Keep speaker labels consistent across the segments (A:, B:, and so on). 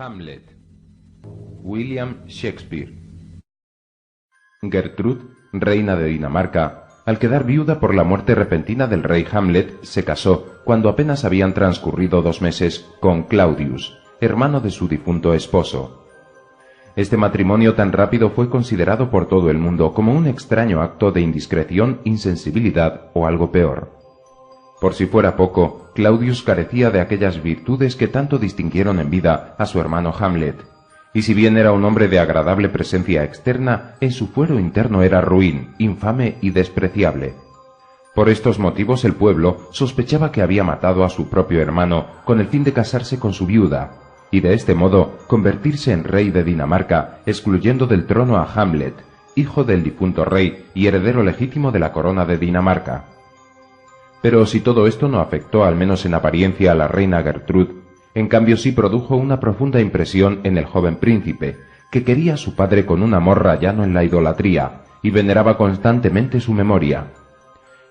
A: Hamlet. William Shakespeare. Gertrude, reina de Dinamarca, al quedar viuda por la muerte repentina del rey Hamlet, se casó, cuando apenas habían transcurrido 2 meses, con Claudius, hermano de su difunto esposo. Este matrimonio tan rápido fue considerado por todo el mundo como un extraño acto de indiscreción, insensibilidad o algo peor. Por si fuera poco, Claudius carecía de aquellas virtudes que tanto distinguieron en vida a su hermano Hamlet, y si bien era un hombre de agradable presencia externa, en su fuero interno era ruin, infame y despreciable. Por estos motivos el pueblo sospechaba que había matado a su propio hermano con el fin de casarse con su viuda, y de este modo convertirse en rey de Dinamarca, excluyendo del trono a Hamlet, hijo del difunto rey y heredero legítimo de la corona de Dinamarca. Pero si todo esto no afectó, al menos en apariencia, a la reina Gertrude, en cambio sí produjo una profunda impresión en el joven príncipe, que quería a su padre con un amor rayano en la idolatría, y veneraba constantemente su memoria.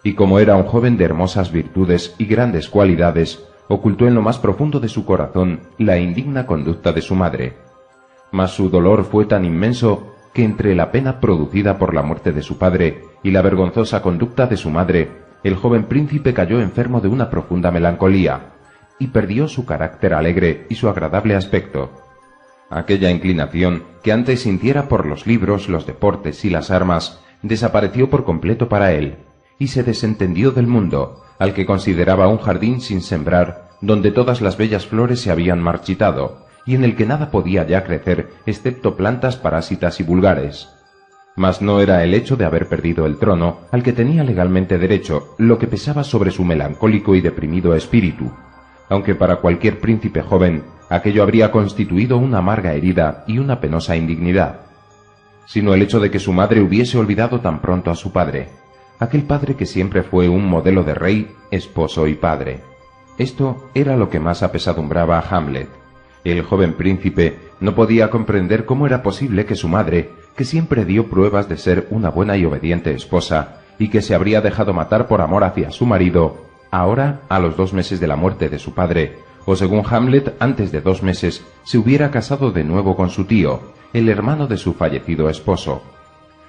A: Y como era un joven de hermosas virtudes y grandes cualidades, ocultó en lo más profundo de su corazón la indigna conducta de su madre. Mas su dolor fue tan inmenso que entre la pena producida por la muerte de su padre y la vergonzosa conducta de su madre, el joven príncipe cayó enfermo de una profunda melancolía, y perdió su carácter alegre y su agradable aspecto. Aquella inclinación que antes sintiera por los libros, los deportes y las armas, desapareció por completo para él, y se desentendió del mundo, al que consideraba un jardín sin sembrar, donde todas las bellas flores se habían marchitado, y en el que nada podía ya crecer excepto plantas parásitas y vulgares. Mas no era el hecho de haber perdido el trono, al que tenía legalmente derecho, lo que pesaba sobre su melancólico y deprimido espíritu, aunque para cualquier príncipe joven aquello habría constituido una amarga herida y una penosa indignidad, sino el hecho de que su madre hubiese olvidado tan pronto a su padre, aquel padre que siempre fue un modelo de rey, esposo y padre. Esto era lo que más apesadumbraba a Hamlet. El joven príncipe no podía comprender cómo era posible que su madre, que siempre dio pruebas de ser una buena y obediente esposa, y que se habría dejado matar por amor hacia su marido, ahora, a los 2 meses de la muerte de su padre, o según Hamlet, antes de 2 meses, se hubiera casado de nuevo con su tío, el hermano de su fallecido esposo.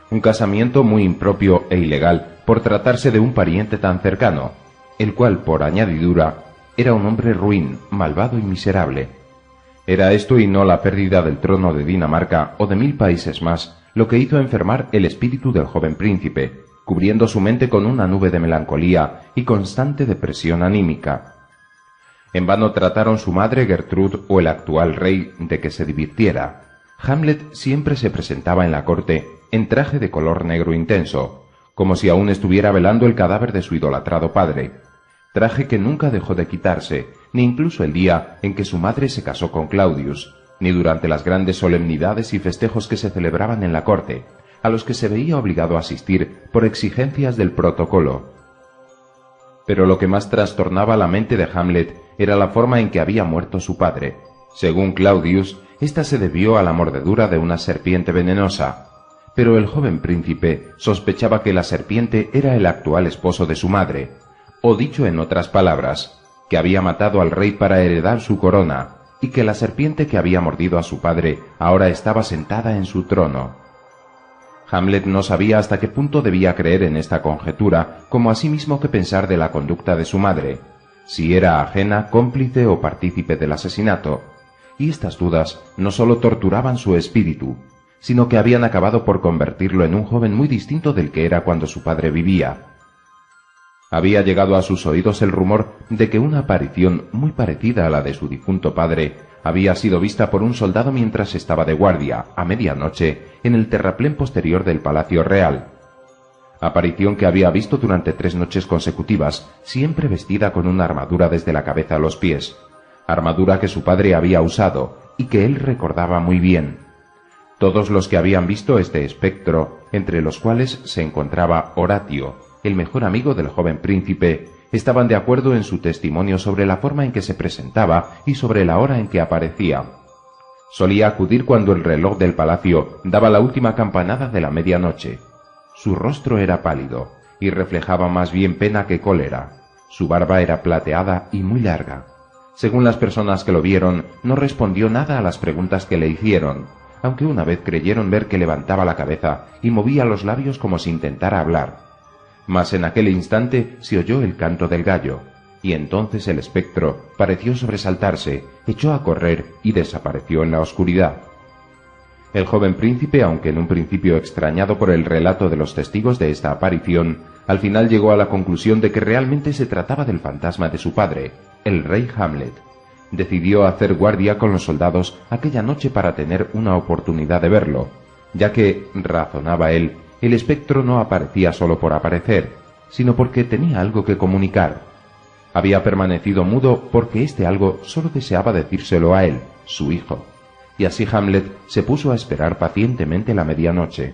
A: Un casamiento muy impropio e ilegal por tratarse de un pariente tan cercano, el cual, por añadidura, era un hombre ruin, malvado y miserable. Era esto y no la pérdida del trono de Dinamarca o de 1000 países más lo que hizo enfermar el espíritu del joven príncipe, cubriendo su mente con una nube de melancolía y constante depresión anímica. En vano trataron su madre Gertrude o el actual rey de que se divirtiera. Hamlet siempre se presentaba en la corte en traje de color negro intenso, como si aún estuviera velando el cadáver de su idolatrado padre, traje que nunca dejó de quitarse, ni incluso el día en que su madre se casó con Claudius, ni durante las grandes solemnidades y festejos que se celebraban en la corte, a los que se veía obligado a asistir por exigencias del protocolo. Pero lo que más trastornaba la mente de Hamlet era la forma en que había muerto su padre. Según Claudius, esta se debió a la mordedura de una serpiente venenosa, pero el joven príncipe sospechaba que la serpiente era el actual esposo de su madre, o dicho en otras palabras, que había matado al rey para heredar su corona, y que la serpiente que había mordido a su padre ahora estaba sentada en su trono. Hamlet no sabía hasta qué punto debía creer en esta conjetura, como asimismo que pensar de la conducta de su madre, si era ajena, cómplice o partícipe del asesinato, y estas dudas no sólo torturaban su espíritu, sino que habían acabado por convertirlo en un joven muy distinto del que era cuando su padre vivía. Había llegado a sus oídos el rumor de que una aparición muy parecida a la de su difunto padre había sido vista por un soldado mientras estaba de guardia, a medianoche, en el terraplén posterior del Palacio Real. Aparición que había visto durante 3 noches consecutivas, siempre vestida con una armadura desde la cabeza a los pies, armadura que su padre había usado y que él recordaba muy bien. Todos los que habían visto este espectro, entre los cuales se encontraba Horatio, el mejor amigo del joven príncipe, estaban de acuerdo en su testimonio sobre la forma en que se presentaba y sobre la hora en que aparecía. Solía acudir cuando el reloj del palacio daba la última campanada de la medianoche. Su rostro era pálido y reflejaba más bien pena que cólera. Su barba era plateada y muy larga. Según las personas que lo vieron, no respondió nada a las preguntas que le hicieron, aunque una vez creyeron ver que levantaba la cabeza y movía los labios como si intentara hablar. Mas en aquel instante se oyó el canto del gallo, y entonces el espectro pareció sobresaltarse, echó a correr y desapareció en la oscuridad. El joven príncipe, aunque en un principio extrañado por el relato de los testigos de esta aparición, al final llegó a la conclusión de que realmente se trataba del fantasma de su padre, el rey Hamlet. Decidió hacer guardia con los soldados aquella noche para tener una oportunidad de verlo, ya que, razonaba él, el espectro no aparecía solo por aparecer, sino porque tenía algo que comunicar. Había permanecido mudo porque este algo solo deseaba decírselo a él, su hijo, y así Hamlet se puso a esperar pacientemente la medianoche.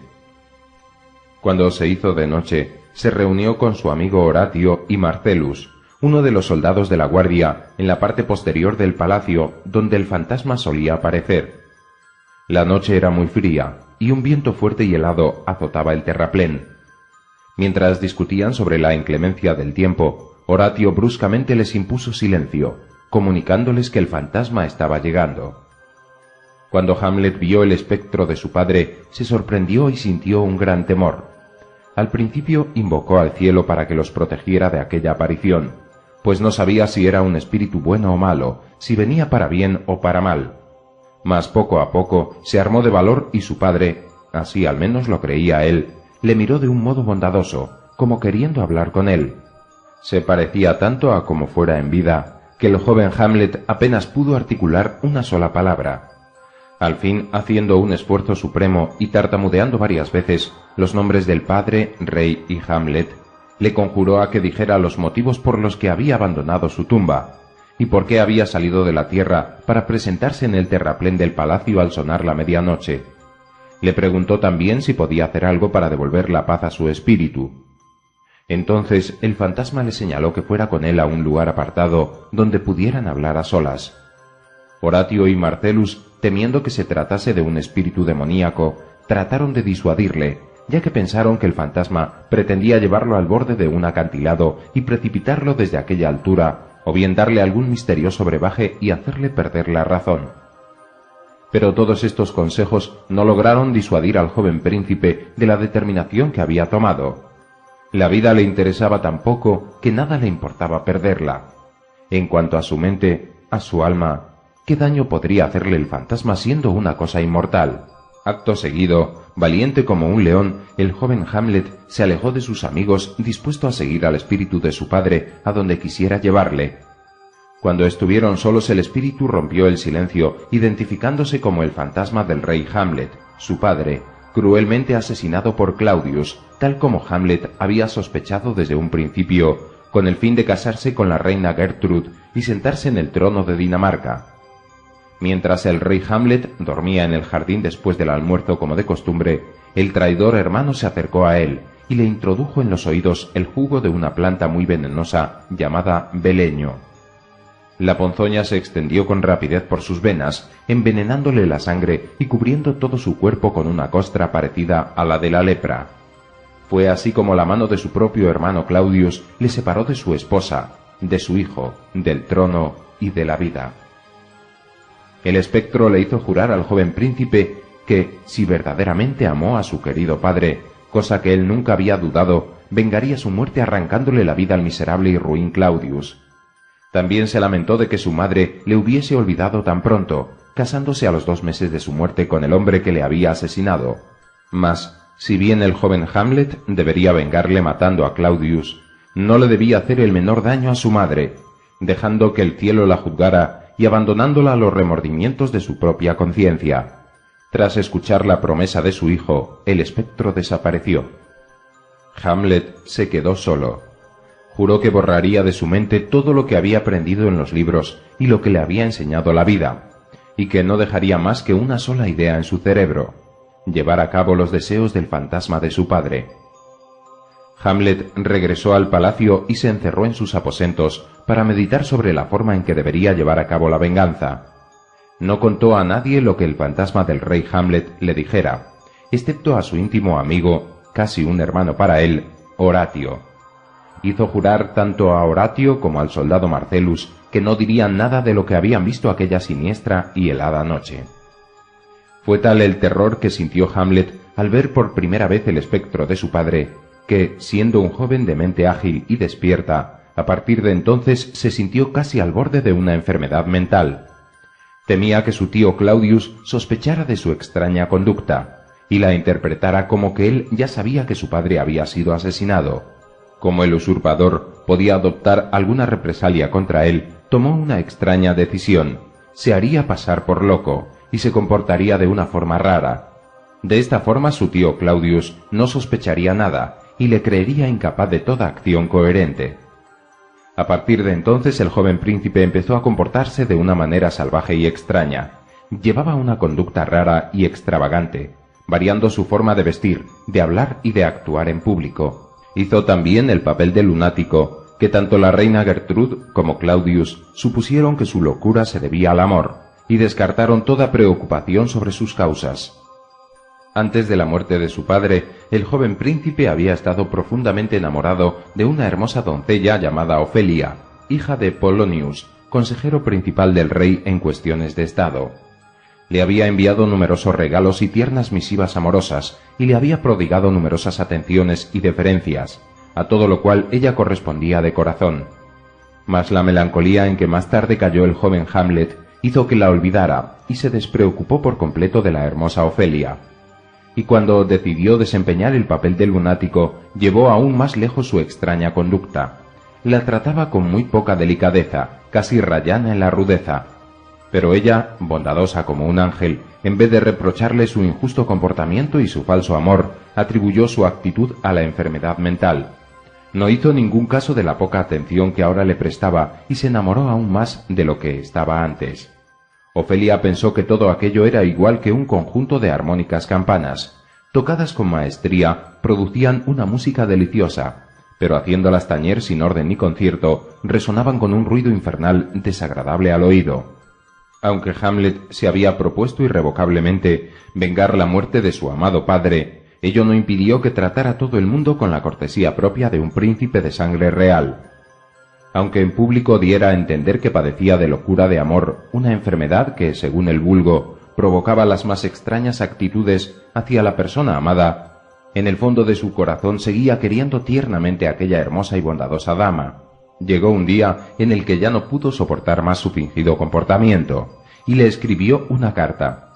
A: Cuando se hizo de noche, se reunió con su amigo Horatio y Marcellus, uno de los soldados de la guardia, en la parte posterior del palacio donde el fantasma solía aparecer. La noche era muy fría, y un viento fuerte y helado azotaba el terraplén. Mientras discutían sobre la inclemencia del tiempo, Horatio bruscamente les impuso silencio, comunicándoles que el fantasma estaba llegando. Cuando Hamlet vio el espectro de su padre, se sorprendió y sintió un gran temor. Al principio invocó al cielo para que los protegiera de aquella aparición, pues no sabía si era un espíritu bueno o malo, si venía para bien o para mal. Mas poco a poco se armó de valor y su padre, así al menos lo creía él, le miró de un modo bondadoso, como queriendo hablar con él. Se parecía tanto a como fuera en vida, que el joven Hamlet apenas pudo articular una sola palabra. Al fin, haciendo un esfuerzo supremo y tartamudeando varias veces los nombres del padre, rey y Hamlet, le conjuró a que dijera los motivos por los que había abandonado su tumba, y por qué había salido de la tierra para presentarse en el terraplén del palacio al sonar la medianoche. Le preguntó también si podía hacer algo para devolver la paz a su espíritu. Entonces el fantasma le señaló que fuera con él a un lugar apartado donde pudieran hablar a solas. Horatio y Marcellus, temiendo que se tratase de un espíritu demoníaco, trataron de disuadirle, ya que pensaron que el fantasma pretendía llevarlo al borde de un acantilado y precipitarlo desde aquella altura, o bien darle algún misterioso brebaje y hacerle perder la razón. Pero todos estos consejos no lograron disuadir al joven príncipe de la determinación que había tomado. La vida le interesaba tan poco que nada le importaba perderla. En cuanto a su mente, a su alma, ¿qué daño podría hacerle el fantasma siendo una cosa inmortal? Acto seguido, valiente como un león, el joven Hamlet se alejó de sus amigos dispuesto a seguir al espíritu de su padre a donde quisiera llevarle. Cuando estuvieron solos el espíritu rompió el silencio, identificándose como el fantasma del rey Hamlet, su padre, cruelmente asesinado por Claudius, tal como Hamlet había sospechado desde un principio, con el fin de casarse con la reina Gertrude y sentarse en el trono de Dinamarca. Mientras el rey Hamlet dormía en el jardín después del almuerzo como de costumbre, el traidor hermano se acercó a él y le introdujo en los oídos el jugo de una planta muy venenosa llamada beleño. La ponzoña se extendió con rapidez por sus venas, envenenándole la sangre y cubriendo todo su cuerpo con una costra parecida a la de la lepra. Fue así como la mano de su propio hermano Claudius le separó de su esposa, de su hijo, del trono y de la vida. El espectro le hizo jurar al joven príncipe que, si verdaderamente amó a su querido padre, cosa que él nunca había dudado, vengaría su muerte arrancándole la vida al miserable y ruin Claudius. También se lamentó de que su madre le hubiese olvidado tan pronto, casándose a los 2 meses de su muerte con el hombre que le había asesinado. Mas, si bien el joven Hamlet debería vengarle matando a Claudius, no le debía hacer el menor daño a su madre, dejando que el cielo la juzgara y abandonándola a los remordimientos de su propia conciencia. Tras escuchar la promesa de su hijo, el espectro desapareció. Hamlet se quedó solo. Juró que borraría de su mente todo lo que había aprendido en los libros y lo que le había enseñado la vida, y que no dejaría más que una sola idea en su cerebro: llevar a cabo los deseos del fantasma de su padre. Hamlet regresó al palacio y se encerró en sus aposentos para meditar sobre la forma en que debería llevar a cabo la venganza. No contó a nadie lo que el fantasma del rey Hamlet le dijera, excepto a su íntimo amigo, casi un hermano para él, Horatio. Hizo jurar tanto a Horatio como al soldado Marcellus que que no dirían nada de lo que habían visto aquella siniestra y helada noche. Fue tal el terror que sintió Hamlet al ver por primera vez el espectro de su padre, que, siendo un joven de mente ágil y despierta, a partir de entonces se sintió casi al borde de una enfermedad mental. Temía que su tío Claudius sospechara de su extraña conducta, y la interpretara como que él ya sabía que su padre había sido asesinado. Como el usurpador podía adoptar alguna represalia contra él, tomó una extraña decisión: se haría pasar por loco, y se comportaría de una forma rara. De esta forma su tío Claudius no sospecharía nada, y le creería incapaz de toda acción coherente. A partir de entonces el joven príncipe empezó a comportarse de una manera salvaje y extraña. Llevaba una conducta rara y extravagante, variando su forma de vestir, de hablar y de actuar en público. Hizo también el papel de lunático, que tanto la reina Gertrude como Claudius supusieron que su locura se debía al amor, y descartaron toda preocupación sobre sus causas. Antes de la muerte de su padre, el joven príncipe había estado profundamente enamorado de una hermosa doncella llamada Ofelia, hija de Polonius, consejero principal del rey en cuestiones de estado. Le había enviado numerosos regalos y tiernas misivas amorosas, y le había prodigado numerosas atenciones y deferencias, a todo lo cual ella correspondía de corazón. Mas la melancolía en que más tarde cayó el joven Hamlet hizo que la olvidara, y se despreocupó por completo de la hermosa Ofelia. Y cuando decidió desempeñar el papel de lunático, llevó aún más lejos su extraña conducta. La trataba con muy poca delicadeza, casi rayana en la rudeza. Pero ella, bondadosa como un ángel, en vez de reprocharle su injusto comportamiento y su falso amor, atribuyó su actitud a la enfermedad mental. No hizo ningún caso de la poca atención que ahora le prestaba y se enamoró aún más de lo que estaba antes. Ofelia pensó que todo aquello era igual que un conjunto de armónicas campanas. Tocadas con maestría, producían una música deliciosa, pero haciéndolas tañer sin orden ni concierto, resonaban con un ruido infernal desagradable al oído. Aunque Hamlet se había propuesto irrevocablemente vengar la muerte de su amado padre, ello no impidió que tratara todo el mundo con la cortesía propia de un príncipe de sangre real. Aunque en público diera a entender que padecía de locura de amor, una enfermedad que, según el vulgo, provocaba las más extrañas actitudes hacia la persona amada, en el fondo de su corazón seguía queriendo tiernamente a aquella hermosa y bondadosa dama. Llegó un día en el que ya no pudo soportar más su fingido comportamiento, y le escribió una carta.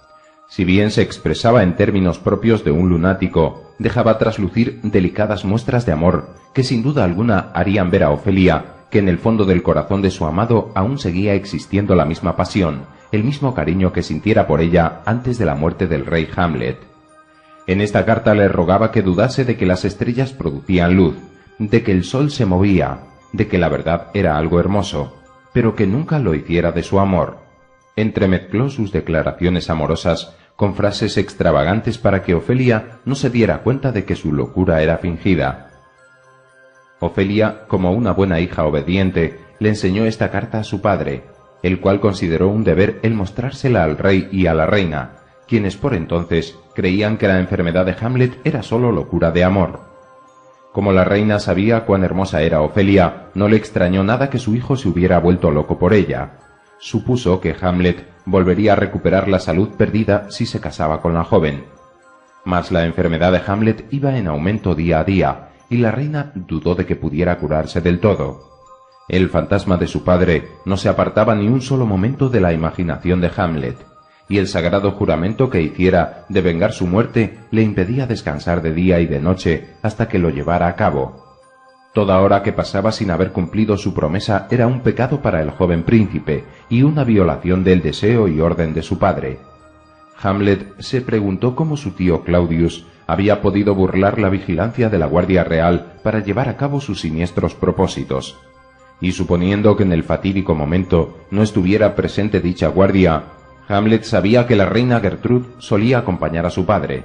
A: Si bien se expresaba en términos propios de un lunático, dejaba traslucir delicadas muestras de amor que sin duda alguna harían ver a Ofelia que en el fondo del corazón de su amado aún seguía existiendo la misma pasión, el mismo cariño que sintiera por ella antes de la muerte del rey Hamlet. En esta carta le rogaba que dudase de que las estrellas producían luz, de que el sol se movía, de que la verdad era algo hermoso, pero que nunca lo hiciera de su amor. Entremezcló sus declaraciones amorosas con frases extravagantes para que Ofelia no se diera cuenta de que su locura era fingida. Ofelia, como una buena hija obediente, le enseñó esta carta a su padre, el cual consideró un deber el mostrársela al rey y a la reina, quienes por entonces creían que la enfermedad de Hamlet era sólo locura de amor. Como la reina sabía cuán hermosa era Ofelia, no le extrañó nada que su hijo se hubiera vuelto loco por ella. Supuso que Hamlet volvería a recuperar la salud perdida si se casaba con la joven. Mas la enfermedad de Hamlet iba en aumento día a día, y la reina dudó de que pudiera curarse del todo. El fantasma de su padre no se apartaba ni un solo momento de la imaginación de Hamlet, y el sagrado juramento que hiciera de vengar su muerte le impedía descansar de día y de noche hasta que lo llevara a cabo. Toda hora que pasaba sin haber cumplido su promesa era un pecado para el joven príncipe y una violación del deseo y orden de su padre. Hamlet se preguntó cómo su tío Claudius había podido burlar la vigilancia de la Guardia Real para llevar a cabo sus siniestros propósitos, y suponiendo que en el fatídico momento no estuviera presente dicha guardia, Hamlet sabía que la reina Gertrude solía acompañar a su padre.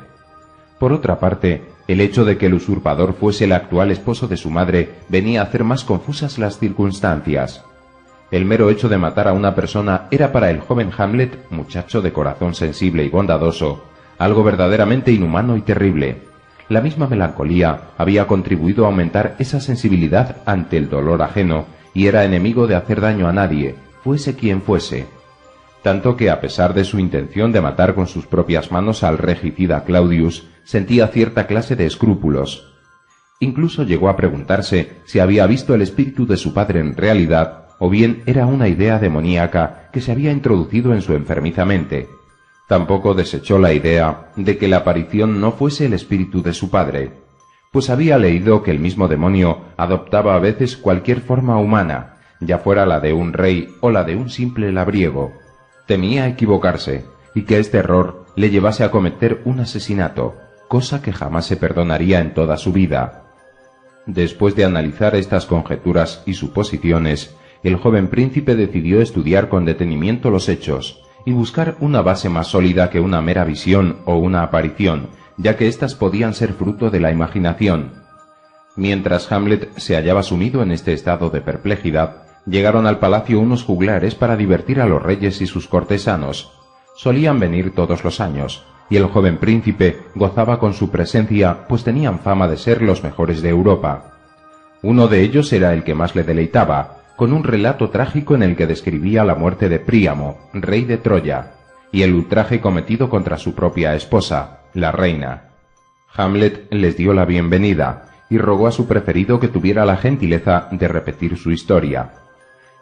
A: Por otra parte, el hecho de que el usurpador fuese el actual esposo de su madre venía a hacer más confusas las circunstancias. El mero hecho de matar a una persona era para el joven Hamlet, muchacho de corazón sensible y bondadoso, algo verdaderamente inhumano y terrible. La misma melancolía había contribuido a aumentar esa sensibilidad ante el dolor ajeno y era enemigo de hacer daño a nadie, fuese quien fuese. Tanto que, a pesar de su intención de matar con sus propias manos al regicida Claudius, sentía cierta clase de escrúpulos. Incluso llegó a preguntarse si había visto el espíritu de su padre en realidad, o bien era una idea demoníaca que se había introducido en su enfermiza mente. Tampoco desechó la idea de que la aparición no fuese el espíritu de su padre, pues había leído que el mismo demonio adoptaba a veces cualquier forma humana, ya fuera la de un rey o la de un simple labriego. Temía equivocarse, y que este error le llevase a cometer un asesinato, cosa que jamás se perdonaría en toda su vida. Después de analizar estas conjeturas y suposiciones, el joven príncipe decidió estudiar con detenimiento los hechos y buscar una base más sólida que una mera visión o una aparición, ya que éstas podían ser fruto de la imaginación. Mientras Hamlet se hallaba sumido en este estado de perplejidad, llegaron al palacio unos juglares para divertir a los reyes y sus cortesanos. Solían venir todos los años, y el joven príncipe gozaba con su presencia, pues tenían fama de ser los mejores de Europa. Uno de ellos era el que más le deleitaba, con un relato trágico en el que describía la muerte de Príamo, rey de Troya, y el ultraje cometido contra su propia esposa, la reina. Hamlet les dio la bienvenida, y rogó a su preferido que tuviera la gentileza de repetir su historia.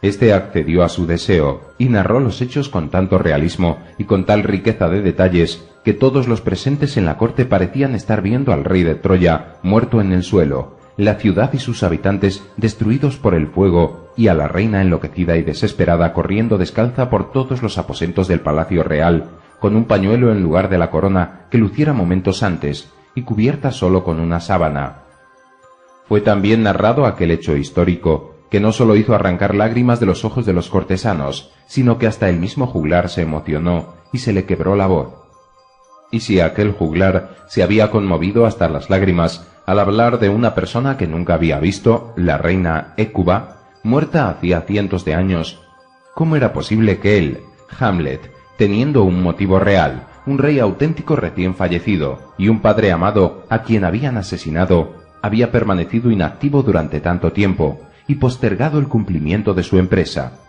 A: Este accedió a su deseo, y narró los hechos con tanto realismo y con tal riqueza de detalles, que todos los presentes en la corte parecían estar viendo al rey de Troya muerto en el suelo, la ciudad y sus habitantes destruidos por el fuego, y a la reina enloquecida y desesperada corriendo descalza por todos los aposentos del palacio real, con un pañuelo en lugar de la corona que luciera momentos antes, y cubierta solo con una sábana. Fue también narrado aquel hecho histórico, que no sólo hizo arrancar lágrimas de los ojos de los cortesanos, sino que hasta el mismo juglar se emocionó y se le quebró la voz. Y si aquel juglar se había conmovido hasta las lágrimas al hablar de una persona que nunca había visto, la reina Hécuba, muerta hacía cientos de años, ¿cómo era posible que él, Hamlet, teniendo un motivo real, un rey auténtico recién fallecido y un padre amado a quien habían asesinado, había permanecido inactivo durante tanto tiempo y postergado el cumplimiento de su empresa?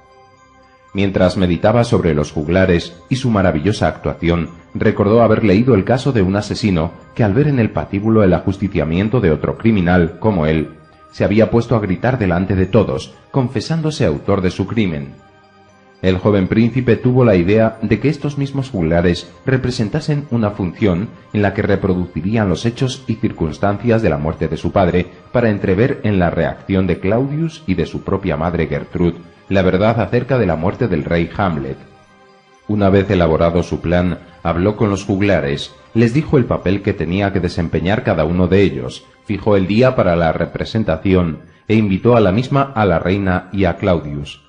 A: Mientras meditaba sobre los juglares y su maravillosa actuación, recordó haber leído el caso de un asesino que, al ver en el patíbulo el ajusticiamiento de otro criminal como él, se había puesto a gritar delante de todos, confesándose autor de su crimen. El joven príncipe tuvo la idea de que estos mismos juglares representasen una función en la que reproducirían los hechos y circunstancias de la muerte de su padre para entrever en la reacción de Claudius y de su propia madre Gertrude la verdad acerca de la muerte del rey Hamlet. Una vez elaborado su plan, habló con los juglares, les dijo el papel que tenía que desempeñar cada uno de ellos, fijó el día para la representación e invitó a la misma a la reina y a Claudius.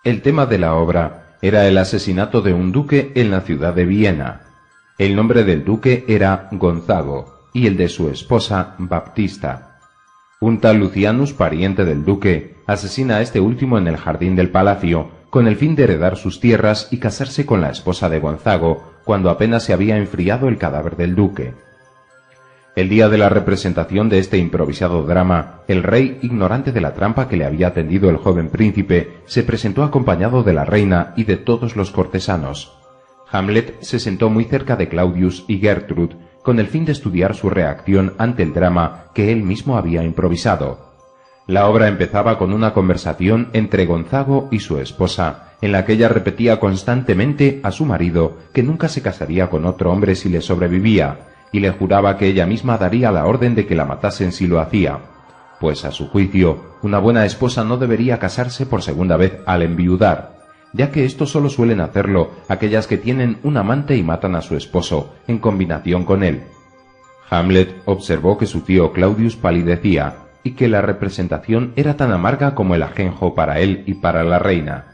A: El tema de la obra era el asesinato de un duque en la ciudad de Viena. El nombre del duque era Gonzago y el de su esposa Baptista. Un tal Lucianus, pariente del duque, asesina a este último en el jardín del palacio, con el fin de heredar sus tierras y casarse con la esposa de Gonzago, cuando apenas se había enfriado el cadáver del duque. El día de la representación de este improvisado drama, el rey, ignorante de la trampa que le había tendido el joven príncipe, se presentó acompañado de la reina y de todos los cortesanos. Hamlet se sentó muy cerca de Claudius y Gertrude, con el fin de estudiar su reacción ante el drama que él mismo había improvisado. La obra empezaba con una conversación entre Gonzago y su esposa, en la que ella repetía constantemente a su marido que nunca se casaría con otro hombre si le sobrevivía, y le juraba que ella misma daría la orden de que la matasen si lo hacía, pues a su juicio, una buena esposa no debería casarse por segunda vez al enviudar, ya que esto solo suelen hacerlo aquellas que tienen un amante y matan a su esposo en combinación con él. Hamlet observó que su tío Claudius palidecía y que la representación era tan amarga como el ajenjo para él y para la reina.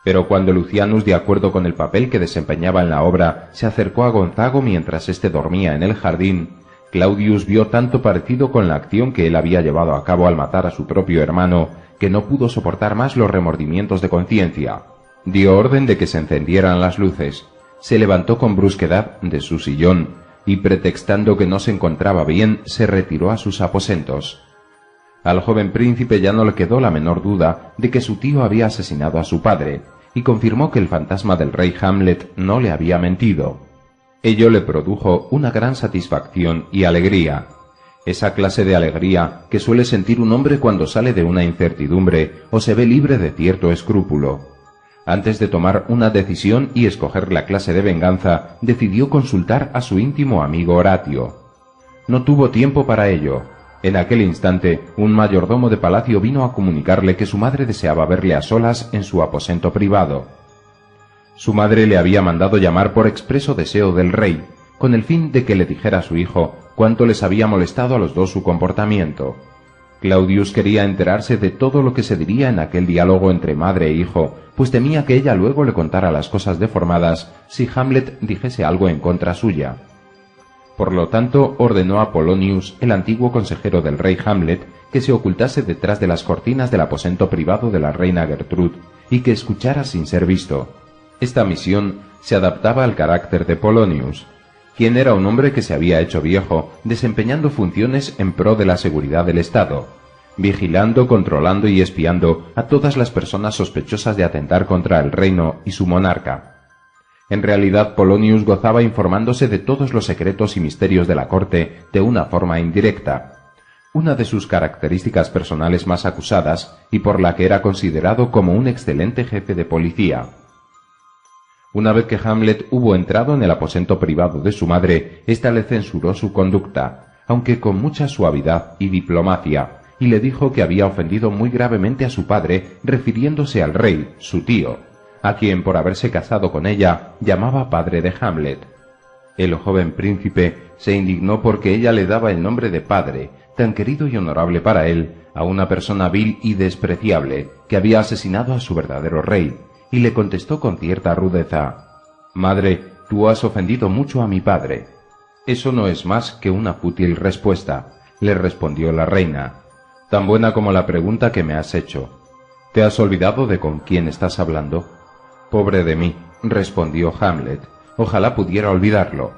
A: Pero cuando Lucianus, de acuerdo con el papel que desempeñaba en la obra, se acercó a Gonzago mientras éste dormía en el jardín, Claudius vio tanto parecido con la acción que él había llevado a cabo al matar a su propio hermano, que no pudo soportar más los remordimientos de conciencia. Dio orden de que se encendieran las luces, se levantó con brusquedad de su sillón y, pretextando que no se encontraba bien, se retiró a sus aposentos. Al joven príncipe ya no le quedó la menor duda de que su tío había asesinado a su padre, y confirmó que el fantasma del rey Hamlet no le había mentido. Ello le produjo una gran satisfacción y alegría. Esa clase de alegría que suele sentir un hombre cuando sale de una incertidumbre o se ve libre de cierto escrúpulo. Antes de tomar una decisión y escoger la clase de venganza, decidió consultar a su íntimo amigo Horatio. No tuvo tiempo para ello. En aquel instante, un mayordomo de palacio vino a comunicarle que su madre deseaba verle a solas en su aposento privado. Su madre le había mandado llamar por expreso deseo del rey, con el fin de que le dijera a su hijo cuánto les había molestado a los dos su comportamiento. Claudius quería enterarse de todo lo que se diría en aquel diálogo entre madre e hijo, pues temía que ella luego le contara las cosas deformadas si Hamlet dijese algo en contra suya. Por lo tanto, ordenó a Polonius, el antiguo consejero del rey Hamlet, que se ocultase detrás de las cortinas del aposento privado de la reina Gertrud y que escuchara sin ser visto. Esta misión se adaptaba al carácter de Polonius, quien era un hombre que se había hecho viejo, desempeñando funciones en pro de la seguridad del Estado, vigilando, controlando y espiando a todas las personas sospechosas de atentar contra el reino y su monarca. En realidad, Polonius gozaba informándose de todos los secretos y misterios de la corte de una forma indirecta, una de sus características personales más acusadas y por la que era considerado como un excelente jefe de policía. Una vez que Hamlet hubo entrado en el aposento privado de su madre, ésta le censuró su conducta, aunque con mucha suavidad y diplomacia, y le dijo que había ofendido muy gravemente a su padre, refiriéndose al rey, su tío, a quien por haberse casado con ella llamaba padre de Hamlet. El joven príncipe se indignó porque ella le daba el nombre de padre, tan querido y honorable para él, a una persona vil y despreciable que había asesinado a su verdadero rey, y le contestó con cierta rudeza: «Madre, tú has ofendido mucho a mi padre». «Eso no es más que una fútil respuesta», le respondió la reina, «tan buena como la pregunta que me has hecho. ¿Te has olvidado de con quién estás hablando?» «Pobre de mí», respondió Hamlet, «ojalá pudiera olvidarlo.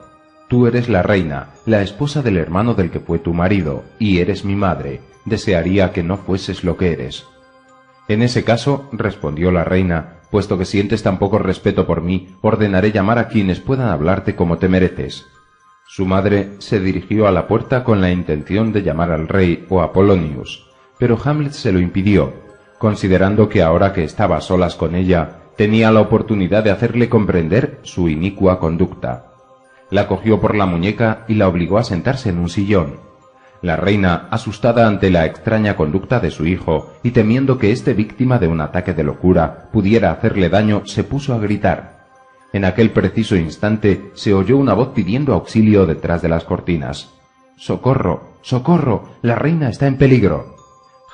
A: Tú eres la reina, la esposa del hermano del que fue tu marido, y eres mi madre. Desearía que no fueses lo que eres». «En ese caso», respondió la reina, «puesto que sientes tan poco respeto por mí, ordenaré llamar a quienes puedan hablarte como te mereces». Su madre se dirigió a la puerta con la intención de llamar al rey o a Polonius, pero Hamlet se lo impidió, considerando que ahora que estaba a solas con ella, tenía la oportunidad de hacerle comprender su inicua conducta. La cogió por la muñeca y la obligó a sentarse en un sillón. La reina, asustada ante la extraña conducta de su hijo y temiendo que éste, víctima de un ataque de locura, pudiera hacerle daño, se puso a gritar. En aquel preciso instante se oyó una voz pidiendo auxilio detrás de las cortinas. «¡Socorro! ¡Socorro! ¡La reina está en peligro!».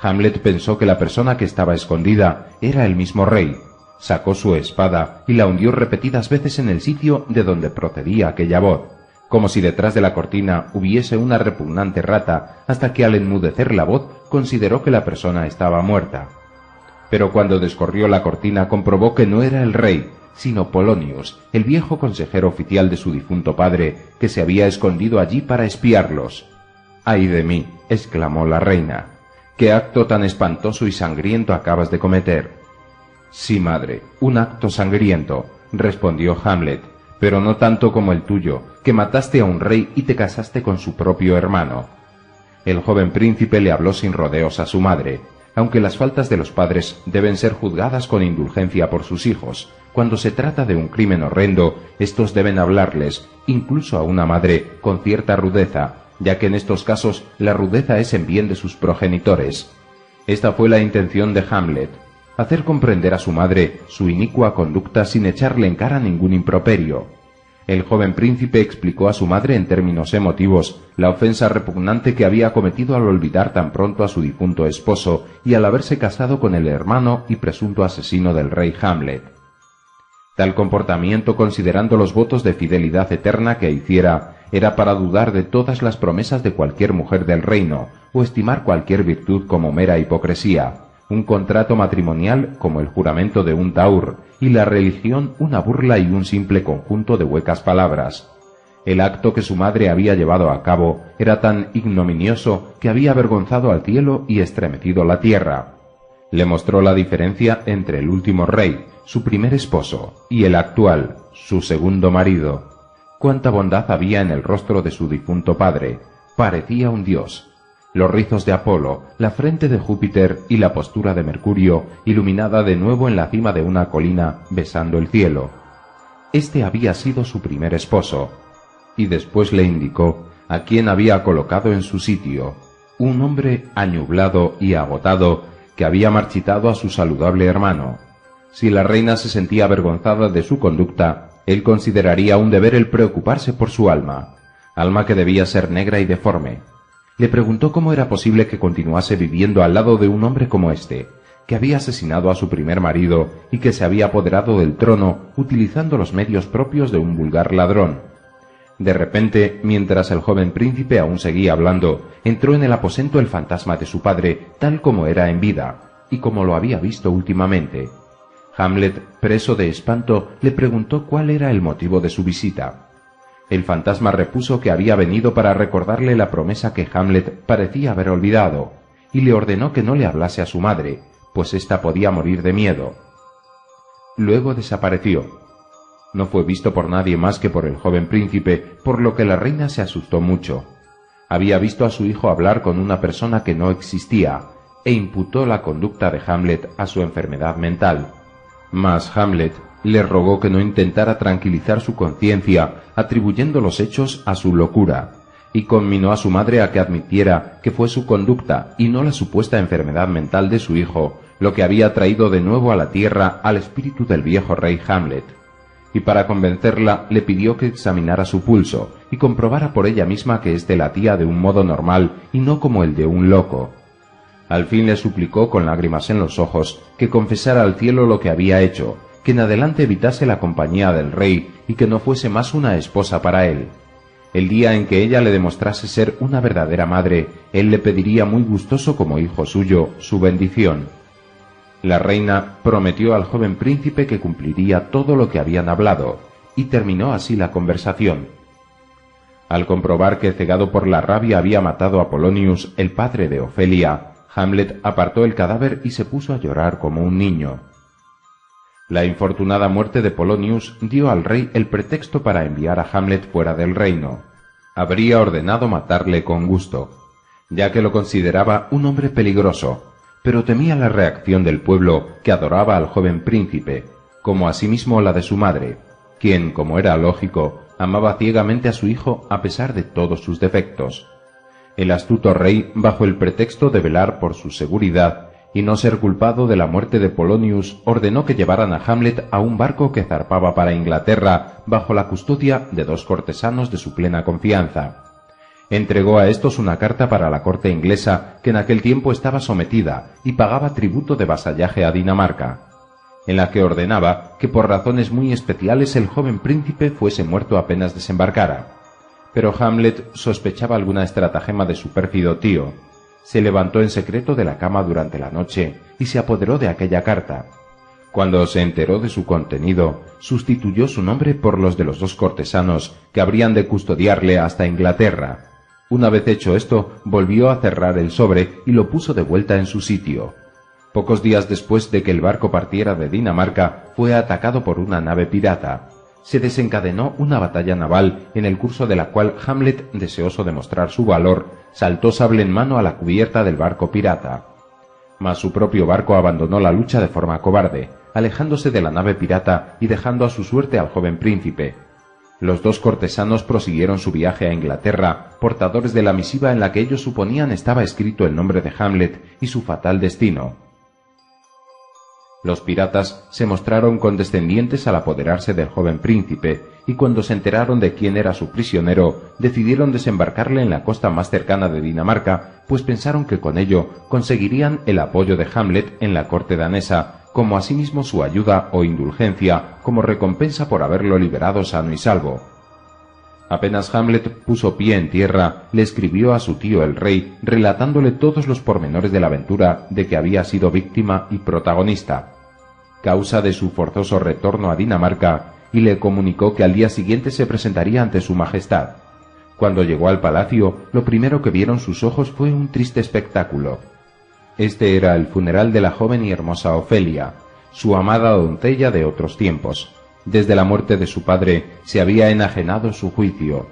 A: Hamlet pensó que la persona que estaba escondida era el mismo rey. Sacó su espada y la hundió repetidas veces en el sitio de donde procedía aquella voz, como si detrás de la cortina hubiese una repugnante rata, hasta que al enmudecer la voz consideró que la persona estaba muerta. Pero cuando descorrió la cortina comprobó que no era el rey, sino Polonius, el viejo consejero oficial de su difunto padre, que se había escondido allí para espiarlos. «¡Ay de mí!», exclamó la reina. «¿Qué acto tan espantoso y sangriento acabas de cometer?». «Sí, madre, un acto sangriento», respondió Hamlet, «pero no tanto como el tuyo, que mataste a un rey y te casaste con su propio hermano». El joven príncipe le habló sin rodeos a su madre. Aunque las faltas de los padres deben ser juzgadas con indulgencia por sus hijos, cuando se trata de un crimen horrendo, estos deben hablarles, incluso a una madre, con cierta rudeza, ya que en estos casos la rudeza es en bien de sus progenitores. Esta fue la intención de Hamlet: hacer comprender a su madre su inicua conducta sin echarle en cara ningún improperio. El joven príncipe explicó a su madre en términos emotivos la ofensa repugnante que había cometido al olvidar tan pronto a su difunto esposo y al haberse casado con el hermano y presunto asesino del rey Hamlet. Tal comportamiento, considerando los votos de fidelidad eterna que hiciera, era para dudar de todas las promesas de cualquier mujer del reino, o estimar cualquier virtud como mera hipocresía, un contrato matrimonial como el juramento de un taur, y la religión una burla y un simple conjunto de huecas palabras. El acto que su madre había llevado a cabo era tan ignominioso que había avergonzado al cielo y estremecido la tierra. Le mostró la diferencia entre el último rey, su primer esposo, y el actual, su segundo marido. Cuánta bondad había en el rostro de su difunto padre. Parecía un dios. Los rizos de Apolo, la frente de Júpiter y la postura de Mercurio, iluminada de nuevo en la cima de una colina, besando el cielo. Este había sido su primer esposo. Y después le indicó a quien había colocado en su sitio, un hombre añublado y agotado que había marchitado a su saludable hermano. Si la reina se sentía avergonzada de su conducta, él consideraría un deber el preocuparse por su alma que debía ser negra y deforme. Le preguntó cómo era posible que continuase viviendo al lado de un hombre como este, que había asesinado a su primer marido y que se había apoderado del trono utilizando los medios propios de un vulgar ladrón. De repente, mientras el joven príncipe aún seguía hablando, entró en el aposento el fantasma de su padre, tal como era en vida, y como lo había visto últimamente. Hamlet, preso de espanto, le preguntó cuál era el motivo de su visita. El fantasma repuso que había venido para recordarle la promesa que Hamlet parecía haber olvidado, y le ordenó que no le hablase a su madre, pues ésta podía morir de miedo. Luego desapareció. No fue visto por nadie más que por el joven príncipe, por lo que la reina se asustó mucho. Había visto a su hijo hablar con una persona que no existía, e imputó la conducta de Hamlet a su enfermedad mental. Mas Hamlet le rogó que no intentara tranquilizar su conciencia, atribuyendo los hechos a su locura, y conminó a su madre a que admitiera que fue su conducta y no la supuesta enfermedad mental de su hijo lo que había traído de nuevo a la tierra al espíritu del viejo rey Hamlet. Y para convencerla le pidió que examinara su pulso y comprobara por ella misma que éste latía de un modo normal y no como el de un loco. Al fin le suplicó con lágrimas en los ojos que confesara al cielo lo que había hecho, que en adelante evitase la compañía del rey y que no fuese más una esposa para él. El día en que ella le demostrase ser una verdadera madre, él le pediría muy gustoso como hijo suyo su bendición. La reina prometió al joven príncipe que cumpliría todo lo que habían hablado, y terminó así la conversación. Al comprobar que cegado por la rabia había matado a Polonius, el padre de Ofelia, Hamlet apartó el cadáver y se puso a llorar como un niño. La infortunada muerte de Polonius dio al rey el pretexto para enviar a Hamlet fuera del reino. Habría ordenado matarle con gusto, ya que lo consideraba un hombre peligroso, pero temía la reacción del pueblo que adoraba al joven príncipe, como asimismo la de su madre, quien, como era lógico, amaba ciegamente a su hijo a pesar de todos sus defectos. El astuto rey, bajo el pretexto de velar por su seguridad y no ser culpado de la muerte de Polonius, ordenó que llevaran a Hamlet a un barco que zarpaba para Inglaterra bajo la custodia de 2 cortesanos de su plena confianza. Entregó a estos una carta para la corte inglesa que en aquel tiempo estaba sometida y pagaba tributo de vasallaje a Dinamarca, en la que ordenaba que por razones muy especiales el joven príncipe fuese muerto apenas desembarcara. Pero Hamlet sospechaba alguna estratagema de su pérfido tío. Se levantó en secreto de la cama durante la noche y se apoderó de aquella carta. Cuando se enteró de su contenido, sustituyó su nombre por los de los 2 cortesanos que habrían de custodiarle hasta Inglaterra. Una vez hecho esto, volvió a cerrar el sobre y lo puso de vuelta en su sitio. Pocos días después de que el barco partiera de Dinamarca, fue atacado por una nave pirata. Se desencadenó una batalla naval en el curso de la cual Hamlet, deseoso de mostrar su valor, saltó sable en mano a la cubierta del barco pirata. Mas su propio barco abandonó la lucha de forma cobarde, alejándose de la nave pirata y dejando a su suerte al joven príncipe. Los 2 cortesanos prosiguieron su viaje a Inglaterra, portadores de la misiva en la que ellos suponían estaba escrito el nombre de Hamlet y su fatal destino. Los piratas se mostraron condescendientes al apoderarse del joven príncipe, y cuando se enteraron de quién era su prisionero, decidieron desembarcarle en la costa más cercana de Dinamarca, pues pensaron que con ello conseguirían el apoyo de Hamlet en la corte danesa, como asimismo su ayuda o indulgencia como recompensa por haberlo liberado sano y salvo. Apenas Hamlet puso pie en tierra, le escribió a su tío el rey, relatándole todos los pormenores de la aventura de que había sido víctima y protagonista, causa de su forzoso retorno a Dinamarca, y le comunicó que al día siguiente se presentaría ante su majestad. Cuando llegó al palacio, lo primero que vieron sus ojos fue un triste espectáculo. Este era el funeral de la joven y hermosa Ofelia, su amada doncella de otros tiempos. Desde la muerte de su padre se había enajenado su juicio.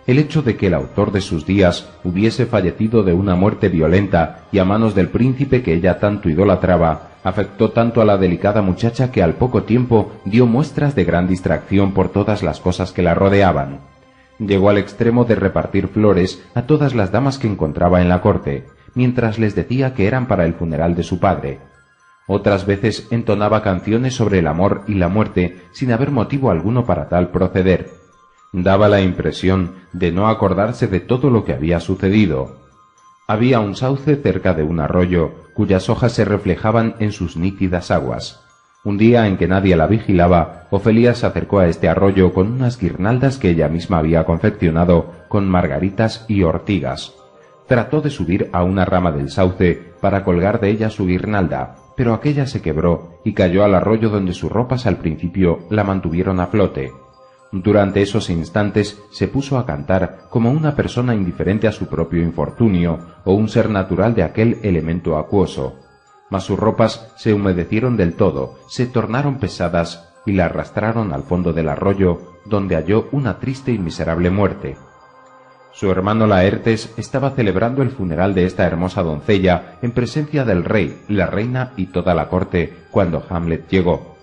A: El hecho de que el autor de sus días hubiese fallecido de una muerte violenta y a manos del príncipe que ella tanto idolatraba, afectó tanto a la delicada muchacha que al poco tiempo dio muestras de gran distracción por todas las cosas que la rodeaban. Llegó al extremo de repartir flores a todas las damas que encontraba en la corte, mientras les decía que eran para el funeral de su padre. Otras veces entonaba canciones sobre el amor y la muerte sin haber motivo alguno para tal proceder. Daba la impresión de no acordarse de todo lo que había sucedido. Había un sauce cerca de un arroyo, cuyas hojas se reflejaban en sus nítidas aguas. Un día en que nadie la vigilaba, Ofelia se acercó a este arroyo con unas guirnaldas que ella misma había confeccionado con margaritas y ortigas. Trató de subir a una rama del sauce para colgar de ella su guirnalda, pero aquella se quebró y cayó al arroyo donde sus ropas al principio la mantuvieron a flote. Durante esos instantes se puso a cantar como una persona indiferente a su propio infortunio o un ser natural de aquel elemento acuoso. Mas sus ropas se humedecieron del todo, se tornaron pesadas y la arrastraron al fondo del arroyo, donde halló una triste y miserable muerte. Su hermano Laertes estaba celebrando el funeral de esta hermosa doncella en presencia del rey, la reina y toda la corte cuando Hamlet llegó.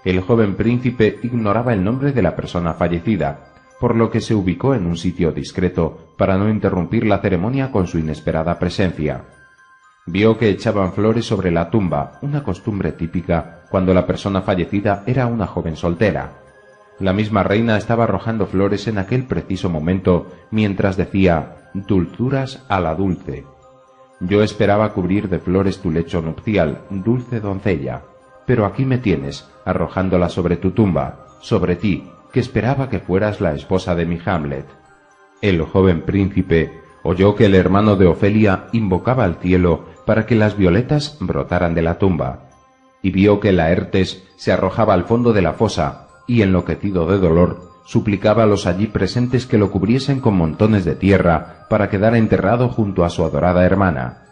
A: El joven príncipe ignoraba el nombre de la persona fallecida, por lo que se ubicó en un sitio discreto para no interrumpir la ceremonia con su inesperada presencia. Vio que echaban flores sobre la tumba, una costumbre típica cuando la persona fallecida era una joven soltera. La misma reina estaba arrojando flores en aquel preciso momento, mientras decía: «Dulzuras a la dulce». Yo esperaba cubrir de flores tu lecho nupcial, dulce doncella, pero aquí me tienes, arrojándola sobre tu tumba, sobre ti, que esperaba que fueras la esposa de mi Hamlet. El joven príncipe oyó que el hermano de Ofelia invocaba al cielo para que las violetas brotaran de la tumba, y vio que Laertes se arrojaba al fondo de la fosa, y enloquecido de dolor, suplicaba a los allí presentes que lo cubriesen con montones de tierra para quedar enterrado junto a su adorada hermana.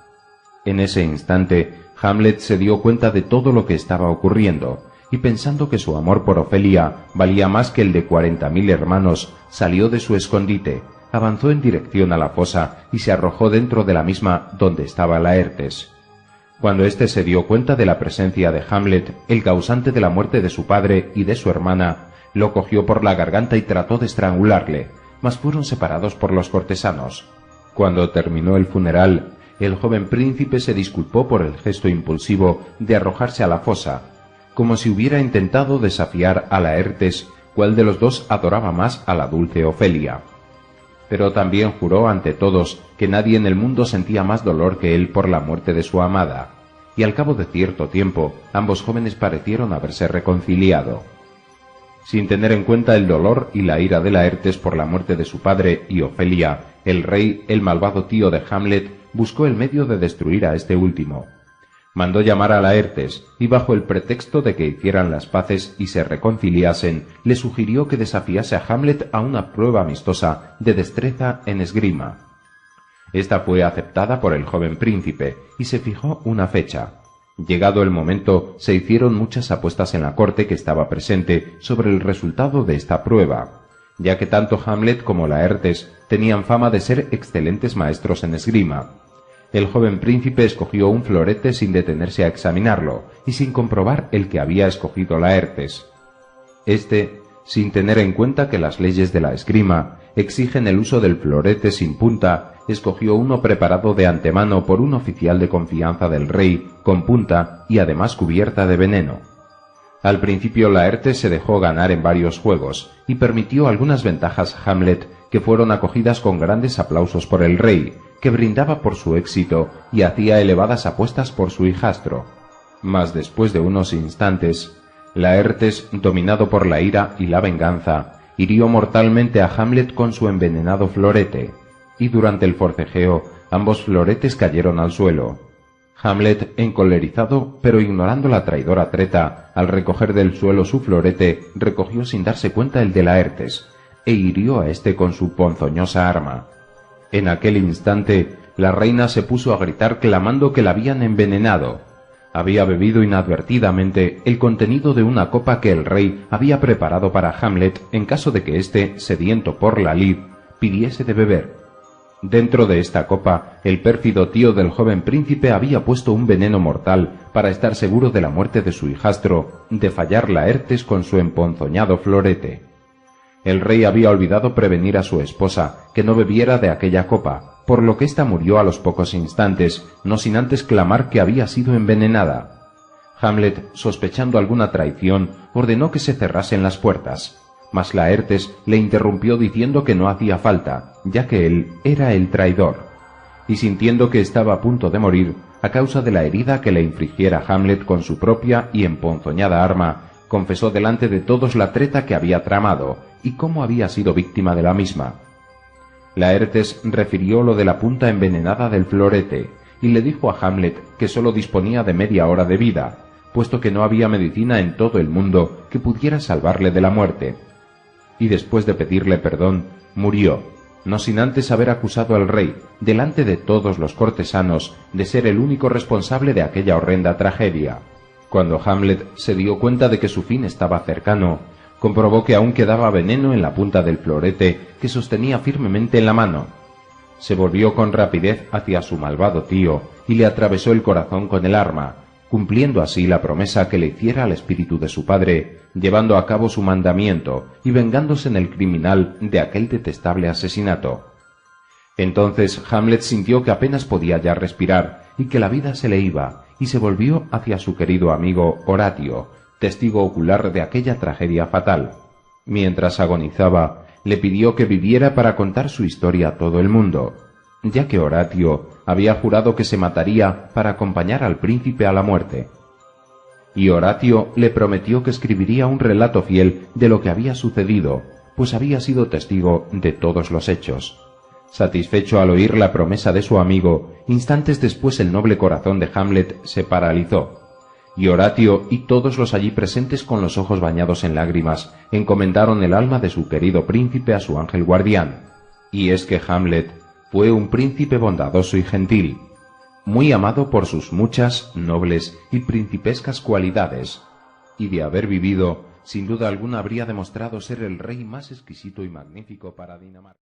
A: En ese instante, Hamlet se dio cuenta de todo lo que estaba ocurriendo, y pensando que su amor por Ofelia valía más que el de 40.000 hermanos, salió de su escondite, avanzó en dirección a la fosa y se arrojó dentro de la misma donde estaba Laertes. Cuando éste se dio cuenta de la presencia de Hamlet, el causante de la muerte de su padre y de su hermana, lo cogió por la garganta y trató de estrangularle, mas fueron separados por los cortesanos. Cuando terminó el funeral, el joven príncipe se disculpó por el gesto impulsivo de arrojarse a la fosa, como si hubiera intentado desafiar a Laertes cuál de los dos adoraba más a la dulce Ofelia. Pero también juró ante todos que nadie en el mundo sentía más dolor que él por la muerte de su amada, y al cabo de cierto tiempo ambos jóvenes parecieron haberse reconciliado. Sin tener en cuenta el dolor y la ira de Laertes por la muerte de su padre y Ofelia, el rey, el malvado tío de Hamlet, buscó el medio de destruir a este último. Mandó llamar a Laertes, y bajo el pretexto de que hicieran las paces y se reconciliasen, le sugirió que desafiase a Hamlet a una prueba amistosa de destreza en esgrima. Esta fue aceptada por el joven príncipe, y se fijó una fecha. Llegado el momento, se hicieron muchas apuestas en la corte que estaba presente sobre el resultado de esta prueba, ya que tanto Hamlet como Laertes tenían fama de ser excelentes maestros en esgrima. El joven príncipe escogió un florete sin detenerse a examinarlo y sin comprobar el que había escogido Laertes. Este, sin tener en cuenta que las leyes de la esgrima exigen el uso del florete sin punta, escogió uno preparado de antemano por un oficial de confianza del rey, con punta y además cubierta de veneno. Al principio Laertes se dejó ganar en varios juegos y permitió algunas ventajas a Hamlet que fueron acogidas con grandes aplausos por el rey, que brindaba por su éxito y hacía elevadas apuestas por su hijastro. Mas después de unos instantes, Laertes, dominado por la ira y la venganza, hirió mortalmente a Hamlet con su envenenado florete, y durante el forcejeo ambos floretes cayeron al suelo. Hamlet, encolerizado, pero ignorando la traidora treta, al recoger del suelo su florete, recogió sin darse cuenta el de Laertes, e hirió a éste con su ponzoñosa arma. En aquel instante, La reina se puso a gritar clamando que la habían envenenado. Había bebido inadvertidamente el contenido de una copa que el rey había preparado para Hamlet en caso de que éste, sediento por la lid, pidiese de beber. Dentro de esta copa, el pérfido tío del joven príncipe había puesto un veneno mortal para estar seguro de la muerte de su hijastro, de fallar Laertes con su emponzoñado florete. El rey había olvidado prevenir a su esposa que no bebiera de aquella copa, por lo que ésta murió a los pocos instantes, no sin antes clamar que había sido envenenada. Hamlet, sospechando alguna traición, ordenó que se cerrasen las puertas, mas Laertes le interrumpió diciendo que no hacía falta, ya que él era el traidor, y sintiendo que estaba a punto de morir, a causa de la herida que le infligiera Hamlet con su propia y emponzoñada arma, confesó delante de todos la treta que había tramado, y cómo había sido víctima de la misma. Laertes refirió lo de la punta envenenada del florete, y le dijo a Hamlet que sólo disponía de media hora de vida, puesto que no había medicina en todo el mundo que pudiera salvarle de la muerte. Y después de pedirle perdón, murió, no sin antes haber acusado al rey, delante de todos los cortesanos, de ser el único responsable de aquella horrenda tragedia. Cuando Hamlet se dio cuenta de que su fin estaba cercano, comprobó que aún quedaba veneno en la punta del florete que sostenía firmemente en la mano. Se volvió con rapidez hacia su malvado tío y le atravesó el corazón con el arma, cumpliendo así la promesa que le hiciera al espíritu de su padre, llevando a cabo su mandamiento y vengándose en el criminal de aquel detestable asesinato. Entonces Hamlet sintió que apenas podía ya respirar y que la vida se le iba, y se volvió hacia su querido amigo Horatio, testigo ocular de aquella tragedia fatal. Mientras agonizaba, le pidió que viviera para contar su historia a todo el mundo, ya que Horatio había jurado que se mataría para acompañar al príncipe a la muerte. Y Horatio le prometió que escribiría un relato fiel de lo que había sucedido, pues había sido testigo de todos los hechos. Satisfecho al oír la promesa de su amigo, instantes después el noble corazón de Hamlet se paralizó, y Horatio y todos los allí presentes con los ojos bañados en lágrimas encomendaron el alma de su querido príncipe a su ángel guardián. Y es que Hamlet fue un príncipe bondadoso y gentil, muy amado por sus muchas, nobles y principescas cualidades, y de haber vivido, sin duda alguna habría demostrado ser el rey más exquisito y magnífico para Dinamarca.